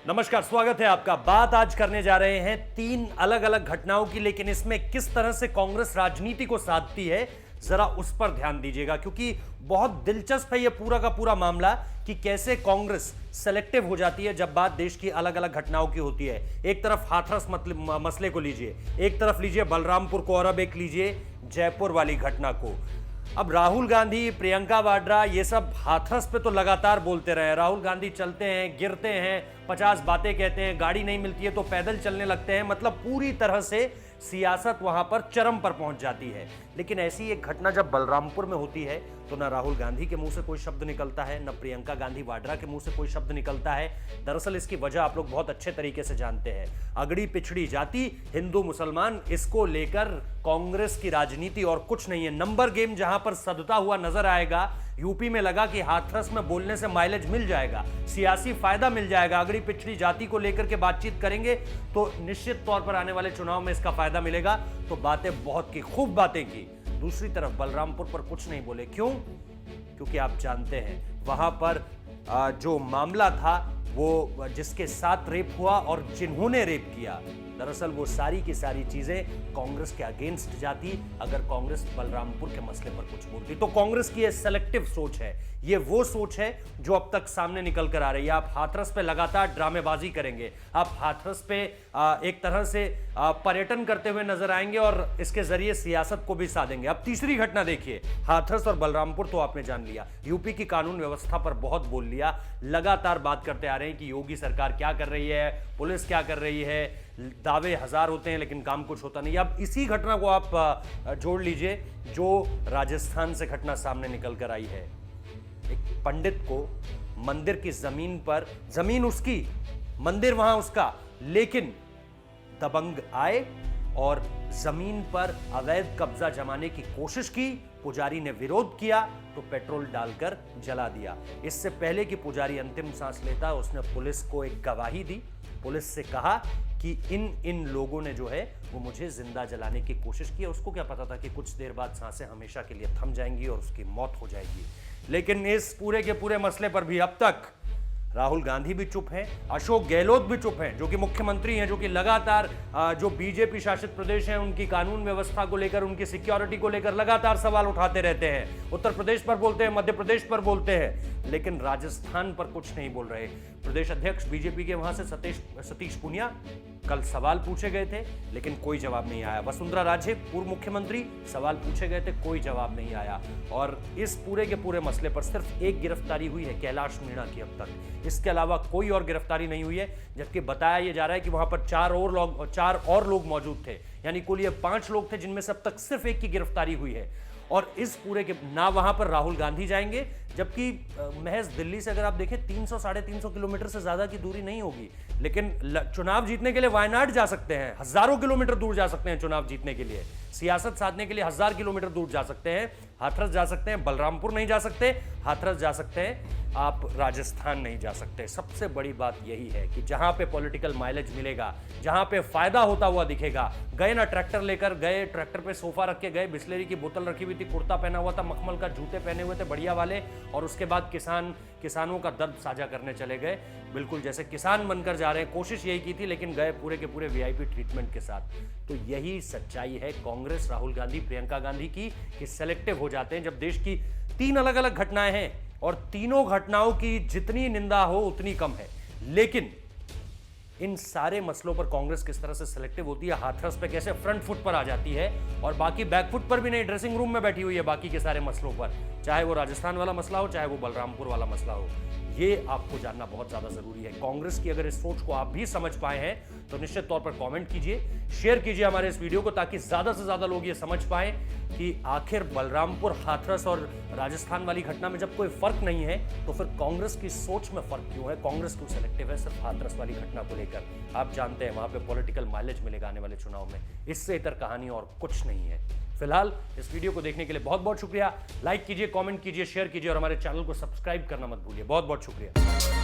नमस्कार, स्वागत है आपका। बात आज करने जा रहे हैं तीन अलग अलग घटनाओं की, लेकिन इसमें किस तरह से कांग्रेस राजनीति को साधती है जरा उस पर ध्यान दीजिएगा, क्योंकि बहुत दिलचस्प है यह पूरा का पूरा मामला कि कैसे कांग्रेस सेलेक्टिव हो जाती है जब बात देश की अलग अलग घटनाओं की होती है। एक तरफ हाथरस मसले को लीजिए, एक तरफ लीजिए बलरामपुर को, और अब एक लीजिए जयपुर वाली घटना को। अब राहुल गांधी, प्रियंका वाड्रा, ये सब हाथरस पे तो लगातार बोलते रहे। राहुल गांधी चलते हैं, गिरते हैं, 50 बातें कहते हैं, गाड़ी नहीं मिलती है तो पैदल चलने लगते हैं, मतलब पूरी तरह से सियासत वहां पर चरम पर पहुंच जाती है। लेकिन ऐसी एक घटना जब बलरामपुर में होती है तो ना राहुल गांधी के मुंह से कोई शब्द निकलता है, न प्रियंका गांधी वाड्रा के मुंह से कोई शब्द निकलता है। दरअसल इसकी वजह आप लोग बहुत अच्छे तरीके से जानते हैं। अगड़ी पिछड़ी जाति, हिंदू मुसलमान, इसको लेकर कांग्रेस की राजनीति और कुछ नहीं है। नंबर गेम जहां पर सदता हुआ नजर आएगा, यूपी में लगा कि हाथरस में बोलने से माइलेज मिल जाएगा, सियासी फायदा मिल जाएगा, अगड़ी पिछड़ी जाति को लेकर के बातचीत करेंगे तो निश्चित तौर पर आने वाले चुनाव में इसका फायदा मिलेगा। तो बातें बहुत की, खूब बातें की। दूसरी तरफ बलरामपुर पर कुछ नहीं बोले। क्यों? क्योंकि आप जानते हैं वहां पर जो मामला था वो जिसके साथ रेप हुआ और जिन्होंने रेप किया, दरअसल वो सारी की सारी चीजें कांग्रेस के अगेंस्ट जाती अगर कांग्रेस बलरामपुर के मसले पर कुछ बोलती। तो कांग्रेस की ये सेलेक्टिव सोच है, ये वो सोच है जो अब तक सामने निकल कर आ रही है। आप हाथरस पे लगातार ड्रामेबाजी करेंगे, आप हाथरस पे एक तरह से पर्यटन करते हुए नजर आएंगे और इसके जरिए सियासत को भी साधेंगे। अब तीसरी घटना देखिए, हाथरस और बलरामपुर तो आपने जान लिया। यूपी की कानून व्यवस्था पर बहुत बोल लिया, लगातार बात करते आ रहे हैं कि योगी सरकार क्या कर रही है, पुलिस क्या कर रही है, दावे हजार होते हैं लेकिन काम कुछ होता नहीं। अब इसी घटना को आप जोड़ लीजिए जो राजस्थान से घटना सामने निकल कर आई है। एक पंडित को मंदिर की जमीन पर, जमीन उसकी, मंदिर वहां उसका, लेकिन दबंग आए और जमीन पर अवैध कब्जा जमाने की कोशिश की। पुजारी ने विरोध किया तो पेट्रोल डालकर जला दिया। इससे पहले कि पुजारी अंतिम सांस लेता, उसने पुलिस को एक गवाही दी। पुलिस से कहा कि इन लोगों ने जो है वो मुझे जिंदा जलाने की कोशिश की। उसको क्या पता था कि कुछ देर बाद सांसें हमेशा के लिए थम जाएंगी और उसकी मौत हो जाएगी। लेकिन इस पूरे के पूरे मसले पर भी अब तक राहुल गांधी भी चुप हैं, अशोक गहलोत भी चुप हैं, जो कि मुख्यमंत्री हैं, जो कि लगातार जो बीजेपी शासित प्रदेश हैं उनकी कानून व्यवस्था को लेकर, उनकी सिक्योरिटी को लेकर लगातार सवाल उठाते रहते हैं। उत्तर प्रदेश पर बोलते हैं, मध्य प्रदेश पर बोलते हैं, लेकिन राजस्थान पर कुछ नहीं बोल रहे। प्रदेश अध्यक्ष बीजेपी के वहां से सतीश पूनिया, कल सवाल पूछे गए थे लेकिन कोई जवाब नहीं आया। वसुंधरा राजे, पूर्व मुख्यमंत्री, सवाल पूछे गए थे, कोई जवाब नहीं आया। और इस पूरे के पूरे मसले पर सिर्फ एक गिरफ्तारी हुई है, कैलाश मीणा की अब तक। इसके अलावा कोई और गिरफ्तारी नहीं हुई है, जबकि बताया यह जा रहा है कि वहां पर चार और लोग मौजूद थे, यानी कुल ये 5 लोग थे, जिनमें से अब तक सिर्फ एक की गिरफ्तारी हुई है। और इस पूरे के ना वहां पर राहुल गांधी जाएंगे, जबकि महज दिल्ली से अगर आप देखें 300-350 किलोमीटर से ज्यादा की दूरी नहीं होगी, लेकिन चुनाव जीतने के लिए वायनाड जा सकते हैं, हजारों किलोमीटर दूर जा सकते हैं चुनाव जीतने के लिए, सियासत साधने के लिए 1000 किलोमीटर दूर जा सकते हैं। हाथरस जा सकते हैं, बलरामपुर नहीं जा सकते, हाथरस जा सकते हैं, आप राजस्थान नहीं जा सकते। सबसे बड़ी बात यही है कि जहां पे पॉलिटिकल माइलेज मिलेगा, जहां पे फायदा होता हुआ दिखेगा, गए ना ट्रैक्टर लेकर गए, ट्रैक्टर पे सोफा रख के गए, बिस्लेरी की बोतल रखी हुई थी, कुर्ता पहना हुआ था, मखमल का जूते पहने हुए थे बढ़िया वाले, और उसके बाद किसानों का दर्द साझा करने चले गए, बिल्कुल जैसे किसान बनकर जा रहे हैं। कोशिश यही की थी लेकिन गए पूरे के पूरे वीआईपी ट्रीटमेंट के साथ। तो यही सच्चाई है कांग्रेस, राहुल गांधी, प्रियंका गांधी की, कि सेलेक्टिव हो जाते हैं जब देश की 3 अलग अलग घटनाएं हैं और तीनों घटनाओं की जितनी निंदा हो उतनी कम है। लेकिन इन सारे मसलों पर कांग्रेस किस तरह से सिलेक्टिव होती है, हाथरस पे कैसे फ्रंट फुट पर आ जाती है और बाकी बैक फुट पर भी नहीं, ड्रेसिंग रूम में बैठी हुई है बाकी के सारे मसलों पर, चाहे वो राजस्थान वाला मसला हो, चाहे वो बलरामपुर वाला मसला हो। ये आपको जानना बहुत ज्यादा जरूरी है। कांग्रेस की अगर इस सोच को आप भी समझ पाए हैं तो निश्चित तौर पर कमेंट कीजिए, शेयर कीजिए हमारे इस वीडियो को, ताकि ज्यादा से ज्यादा लोग ये समझ पाए कि आखिर बलरामपुर, हाथरस और राजस्थान वाली घटना में जब कोई फर्क नहीं है तो फिर कांग्रेस की सोच में फर्क क्यों है, कांग्रेस क्यों सेलेक्टिव है सिर्फ हाथरस वाली घटना को लेकर। आप जानते हैं वहां पे पॉलिटिकल माइलेज मिलेगा आने वाले चुनाव में, इससे इतर कहानी और कुछ नहीं है। फिलहाल इस वीडियो को देखने के लिए बहुत बहुत शुक्रिया। लाइक कीजिए, कमेंट कीजिए, शेयर कीजिए और हमारे चैनल को सब्सक्राइब करना मत भूलिए। बहुत बहुत शुक्रिया।